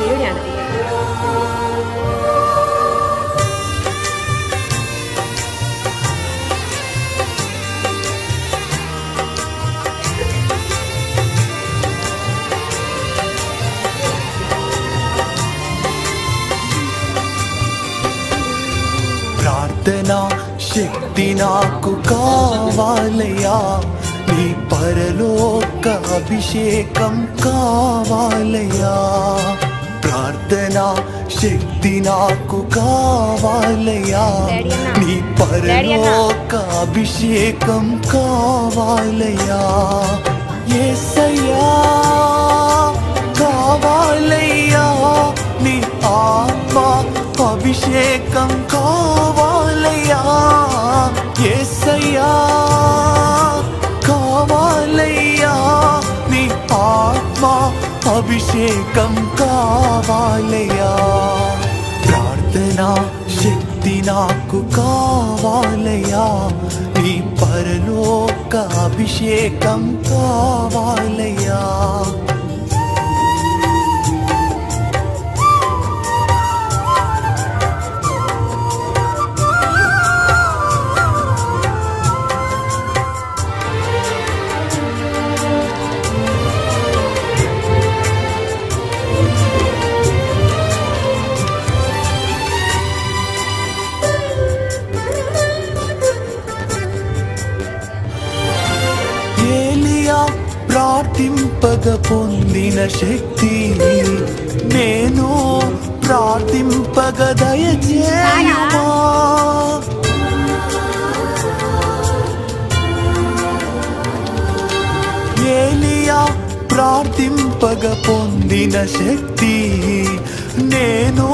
പേടിയാണ്. ప్రార్థనా శక్తి నాకు కావాలయ్యా, నీ పరలోక అభిషేకం కావాలయ్యా. ప్రార్థనా శక్తి నాకు కావాలయ్యా, నీ పరలోక అభిషేకం కావాలయ్యా. యేసయ్యా కావాలయ్యా, నీ ఆత్మ అభిషేకం కావాలయ్యా. యేసయ్యా కావాలయ్యా, నీ ఆత్మ అభిషేకం కావాలయ్యా. ప్రార్థనా శక్తి నాకు కావాలయ్యా, నీ పరలోక అభిషేకం కావాలయ్యా. ప్రార్థింపగ పొందిన శక్తి నేను ప్రార్థింపగ దయచేయుమా. ఏలియా ప్రార్థింపగ పొందిన శక్తి నేను